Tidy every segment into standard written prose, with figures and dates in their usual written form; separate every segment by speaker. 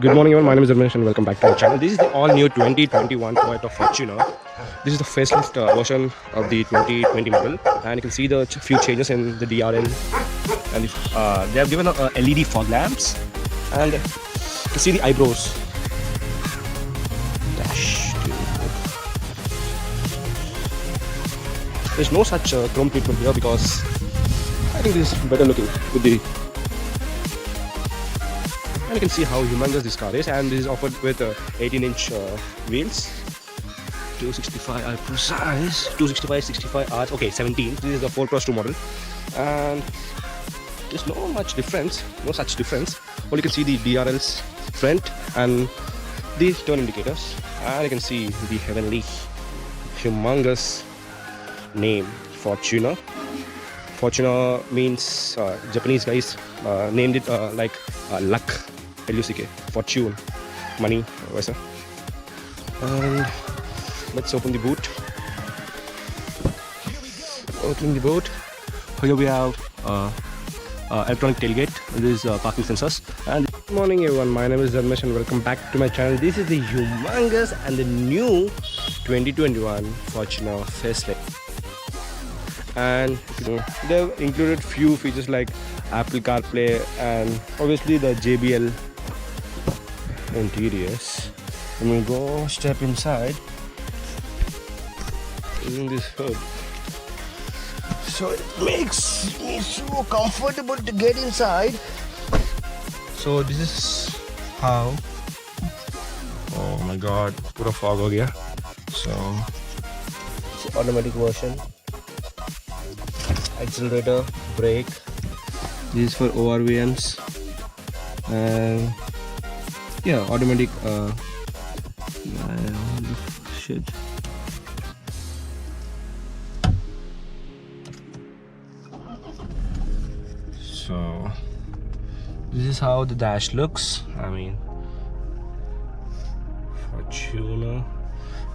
Speaker 1: Good morning everyone, my name is Dharmesh and welcome back to my channel. This is the all new 2021 Toyota Fortuner. This is the facelift version of the 2020 model, and you can see the few changes in the DRL, and they have given LED fog lamps, and you can see the eyebrows. Dash. There's no such chrome treatment here because I think this is better looking with the. And you can see how humongous this car is, and this is offered with 18-inch wheels, 265 are precise, 265, 65 R's, okay 17. This is the 4x2 model, and there's no much difference, no such difference. Well, you can see the DRL's front and the turn indicators, and you can see the heavenly, humongous name Fortuner. Fortuner means Japanese guys named it like luck, L-U-C-K, fortune, money, वैसा. And let's open the boot. Opening the boot. Here we have electronic tailgate. This is parking sensors. And good morning everyone, my name is Dharmesh and welcome back to my channel. This is the humongous and the new 2021 Fortuner facelift. And they've included few features like Apple CarPlay and obviously the JBL interiors. When we go step inside, in this hood, so it makes me so comfortable to get inside. So this is how, oh my god, pura fog ho gaya. So it's automatic version. Accelerator, brake. This is for ORVMs, and yeah, automatic. Shit. So this is how the dash looks. I mean, Fortuner.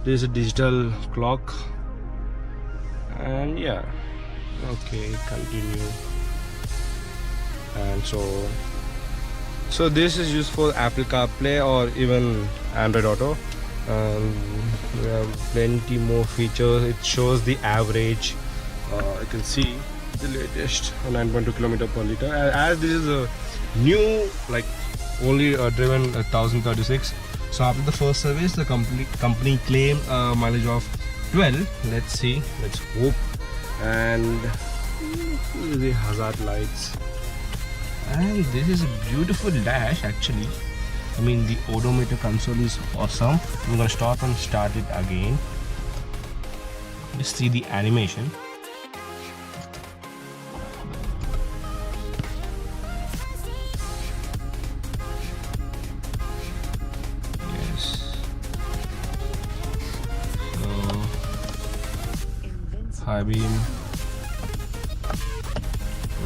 Speaker 1: This is a digital clock, and yeah. Okay, continue. And so this is used for Apple CarPlay or even Android Auto. We have plenty more features. It shows the average. You can see the latest 9.2 km per liter. As this is a new, like only driven 1036. So after the first service, the company claimed mileage of 12. Let's see. Let's hope. And the hazard lights, and this is a beautiful dash actually. I mean, the odometer console is awesome. I'm gonna stop and start it again. Just see the animation. Yes. So high beam,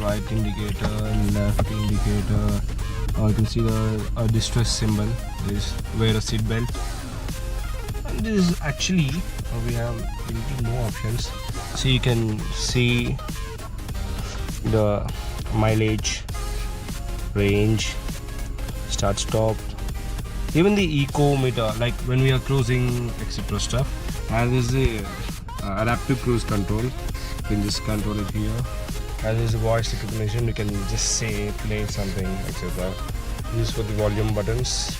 Speaker 1: right indicator, left indicator. You can see the distress symbol. Is wear a seat belt. And this is actually we have more options. So you can see the mileage, range, start stop, even the eco meter, like when we are cruising, etc. stuff. And this is the adaptive cruise control. You can just control it here. As is voice recognition, you can just say play something, etc. This is for the volume buttons.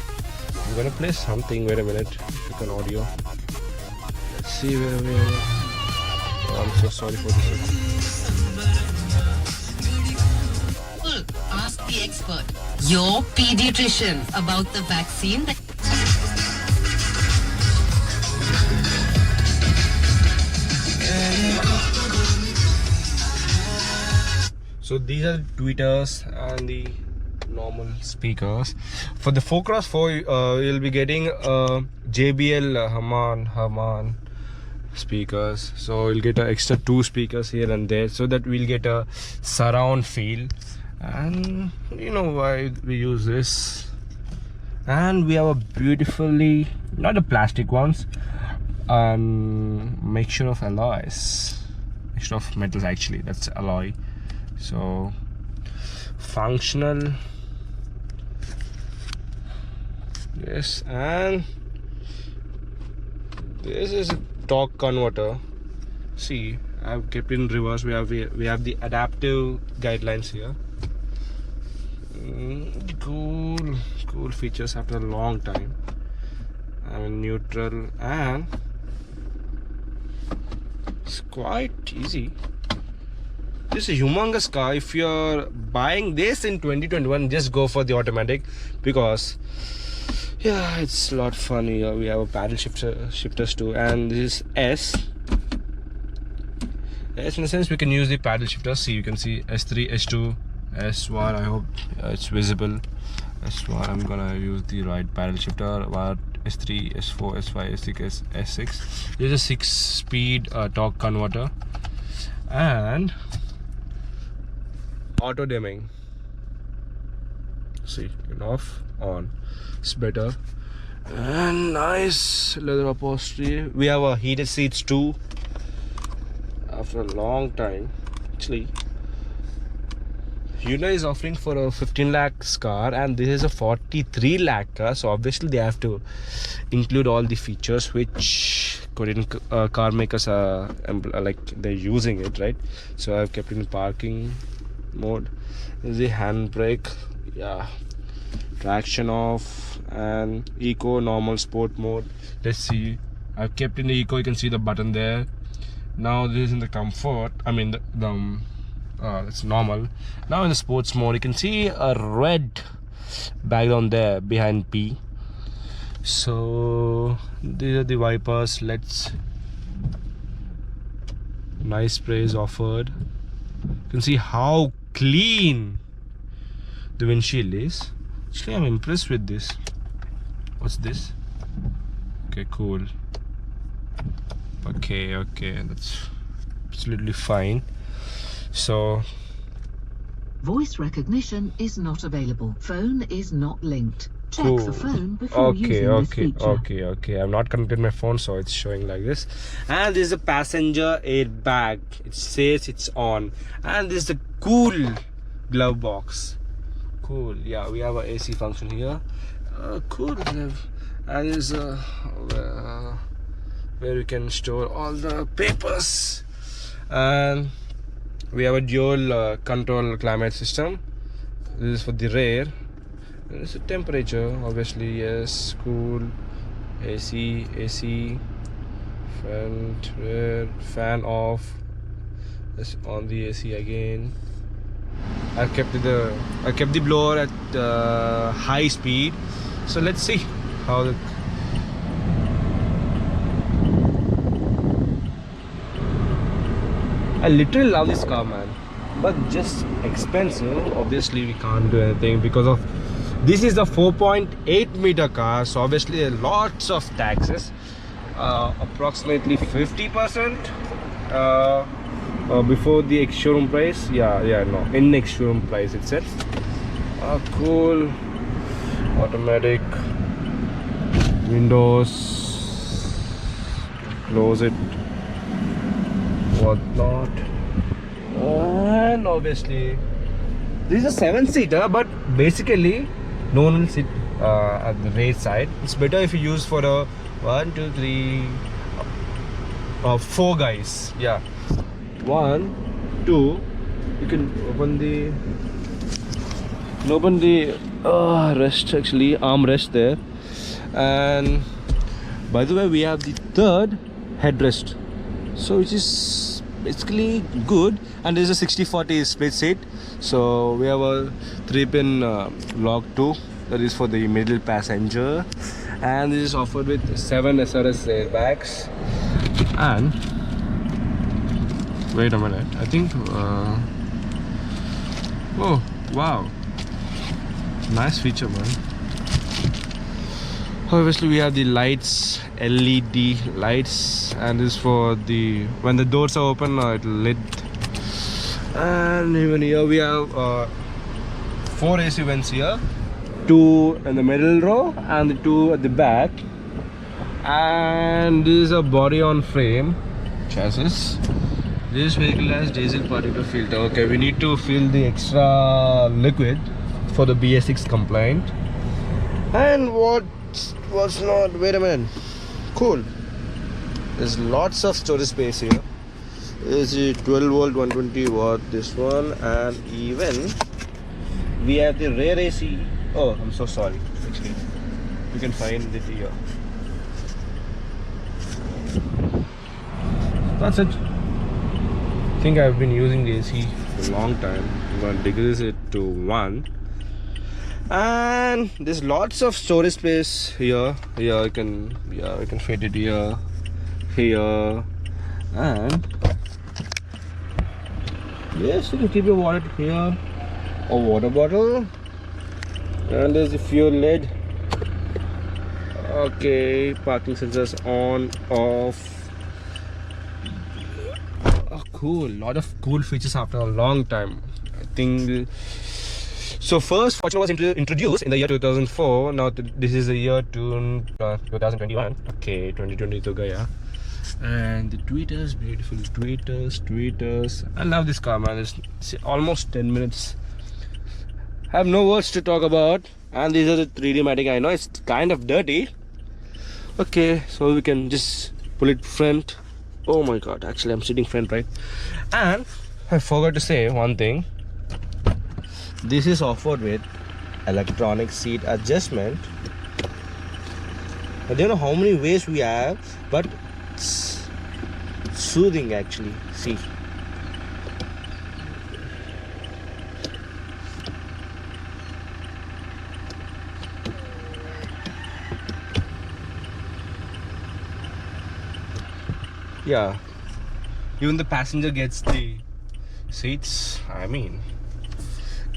Speaker 1: I'm gonna play something. Wait a minute. Click on audio. Let's see where we are. Oh, I'm so sorry for this.
Speaker 2: Ask the expert, your pediatrician, about the vaccine that.
Speaker 1: So these are the tweeters and the normal speakers. For the 4x4, you'll be getting JBL Harman speakers. So you'll get an extra 2 speakers here and there, so that we'll get a surround feel. And you know why we use this. And we have a beautifully, not the plastic ones, mixture of alloys, mixture of metals actually. That's alloy. So functional Yes, and this is a torque converter. See, I've kept in reverse. We have the adaptive guidelines here. Cool features after a long time. I'm neutral, and it's quite easy. This is a humongous car. If you're buying this in 2021, just go for the automatic, because yeah, it's a lot fun here. We have a paddle shifters too, and this is S. Yes, in a sense we can use the paddle shifters. See, you can see S3, S2, S1. I hope it's visible. S1, I'm gonna use the right paddle shifter. S3, S4, S5, S6, S6. This is a 6-speed torque converter, and auto dimming. See, off, on. It's better. And nice leather upholstery. We have a heated seats too. After a long time, actually. Hyundai is offering for a 15 lakhs car, and this is a 43 lakh car, so obviously they have to include all the features which Korean car makers are like they're using it, right? So I've kept in parking mode. This is the handbrake, yeah, traction off, and eco, normal, sport mode. Let's see, I've kept in the eco. You can see the button there. Now this is in the comfort, I mean it's normal. Now in the sports mode, you can see a red background there behind P. So these are the wipers. Let's nice spray is offered. You can see how clean the windshield is. Actually, I'm impressed with this. What's this? Okay, cool. Okay, that's absolutely fine. So
Speaker 3: voice recognition is not available. Phone is not linked. Check
Speaker 1: cool.
Speaker 3: the phone before using this feature.
Speaker 1: Okay. I've not connected my phone, so it's showing like this. And this is a passenger airbag. It says it's on. And this is the cool glove box. Cool. Yeah, we have a AC function here. Cool. And there's where you can store all the papers, and we have a dual control climate system. This is for the rear. This is temperature, obviously. Yes, cool. AC, front, rear, fan off. Let's on the AC again. I kept the blower at high speed. So let's see how the I literally love this car, man, but just expensive. Obviously we can't do anything because of this is the 4.8 meter car, so obviously there are lots of taxes, approximately 50% before the ex-showroom price. In ex-showroom price itself. Cool. Automatic windows, close it, whatnot. And obviously this is a 7-seater, but basically no one will sit at the rear side. It's better if you use for a 1, 2, 3, 4 guys. Yeah, 1, 2. You can open the rest, actually armrest there. And by the way, we have the third headrest, so which is basically good. And this is a 60/40 split seat, so we have a 3-pin lock too, that is for the middle passenger. And this is offered with 7 SRS airbags. And wait a minute, I think oh wow, nice feature, man. Obviously we have the lights, LED lights, and this is for the when the doors are open, it will lit. And even here we have 4 AC vents here, 2 in the middle row and the 2 at the back. And this is a body on frame chassis. This vehicle has diesel particle filter. Okay, we need to fill the extra liquid for the BS6 compliant. And what was not. Wait a minute. Cool. There's lots of storage space here. Is it 12 volt 120 watt this one, and even we have the rear AC. Oh, I'm so sorry. Actually, you can find it here. That's it. I think I've been using the AC for a long time. I'm gonna decrease it to 1. And there's lots of storage space here. Here you can fit it here, and yes, you can keep your wallet here, a water bottle, and there's a fuel lid. Okay, parking sensors on, off. Oh, cool! Lot of cool features after a long time. I think. So first, Fortuner was introduced in the year 2004. Now this is the year 2021. Okay, 2020 to gaya. And the tweeters, beautiful tweeters. I love this car, man. It's almost 10 minutes. I have no words to talk about. And these are the 3D Matic. I know it's kind of dirty. Okay, so we can just pull it front. Oh my god, actually I'm sitting front, right? And I forgot to say one thing. This is offered with electronic seat adjustment. I don't know how many ways we have, but it's soothing actually. See. Yeah. Even the passenger gets the seats. I mean,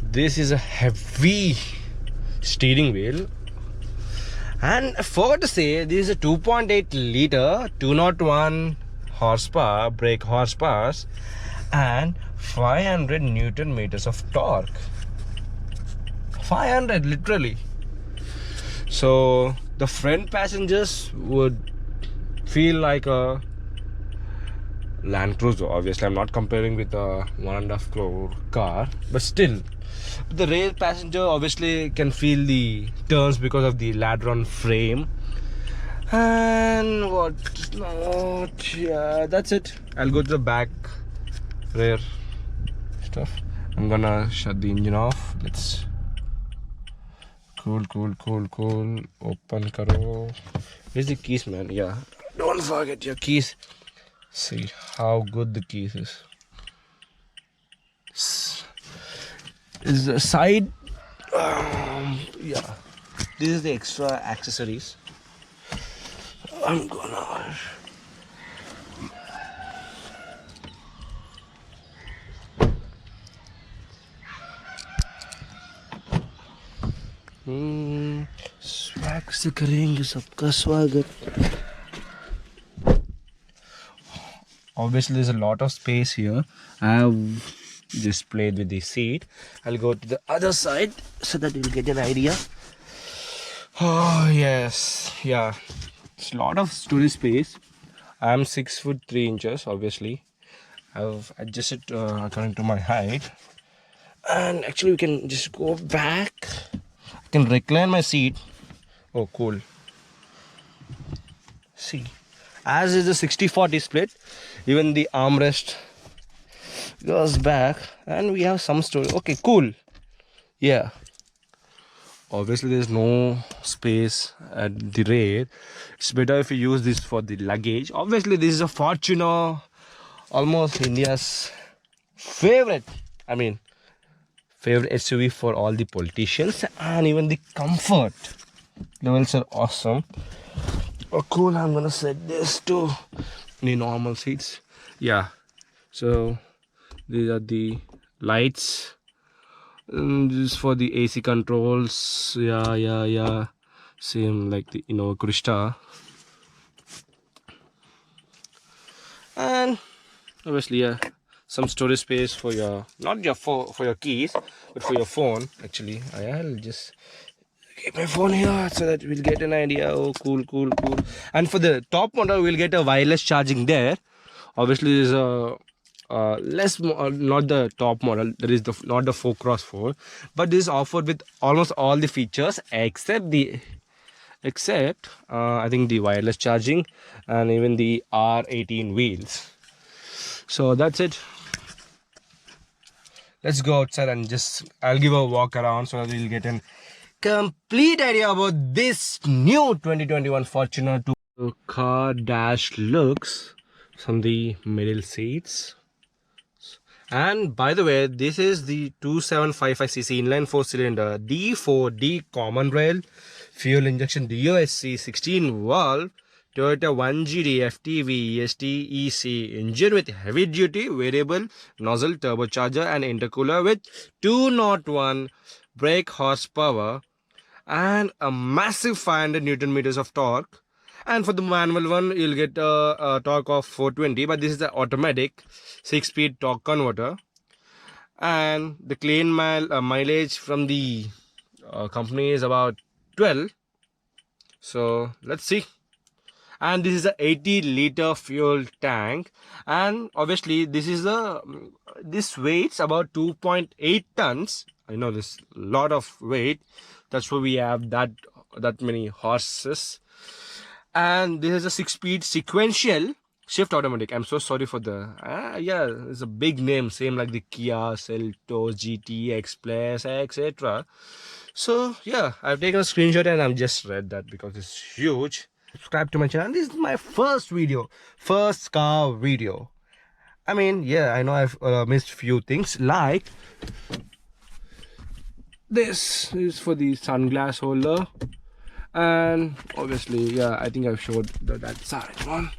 Speaker 1: this is a heavy steering wheel, and I forgot to say this is a 2.8 liter 201 horsepower brake horsepower and 500 Newton meters of torque. 500 literally. So the front passengers would feel like a Land Cruiser. Obviously I'm not comparing with a 1.5 crore car, but still the rear passenger obviously can feel the turns because of the Ladron frame. And what not, yeah, that's it. I'll go to the back rear stuff. I'm gonna shut the engine off. Let's cool. Open karo. Where's the keys, man? Yeah, don't forget your keys. See how good the keys is. Is the side. Yeah, this is the extra accessories. I'm gonna. Swag से करेंगे सबका स्वागत. Obviously there's a lot of space here. I have just played with the seat. I'll go to the other side so that you'll get an idea. Oh yes, yeah, it's a lot of storage space. I'm 6'3" obviously. I've adjusted according to my height, and actually we can just go back. I can recline my seat. Oh cool. See, as is the 60-40 split, even the armrest goes back, and we have some storage. Okay, cool. Yeah, obviously there's no space at the rear. It's better if you use this for the luggage. Obviously this is a Fortuner, almost India's favorite SUV for all the politicians, and even the comfort levels are awesome. Oh cool, I'm gonna set this to the normal seats. Yeah, so these are the lights. This is for the AC controls. Yeah, same like the Innova Krista. And obviously, yeah, some storage space for your, not your for your keys, but for your phone. Actually, I'll just keep my phone here so that we'll get an idea. Oh cool. And for the top model we'll get a wireless charging there. Obviously there's a not the top model, there is not the 4x4, but this is offered with almost all the features except the except I think the wireless charging and even the R18 wheels. So that's it. Let's go outside and I'll give a walk around so that we'll get a complete idea about this new 2021 Fortuner 2. Car dash looks from the middle seats. And by the way, this is the 2755cc inline 4-cylinder D4D common rail fuel injection DOSC 16 valve Toyota 1GD FTV EST EC engine with heavy duty variable nozzle turbocharger and intercooler with 201 brake horsepower and a massive 500 Newton meters of torque. And for the manual one, you'll get a torque of 420, but this is the automatic 6-speed torque converter. And the clean mileage from the company is about 12. So let's see. And this is a 80-liter fuel tank, and obviously this weighs about 2.8 tons. I know this lot of weight. That's why we have that many horses. And this is a 6-speed sequential shift automatic. I'm so sorry for the yeah, it's a big name, same like the Kia Seltos, GT, Express, etc. So yeah, I've taken a screenshot and I've just read that because it's huge. Subscribe to my channel. This is my first car video. I mean, yeah, I know I've missed few things, like this is for the sunglass holder. And obviously, yeah, I think I've showed that side one.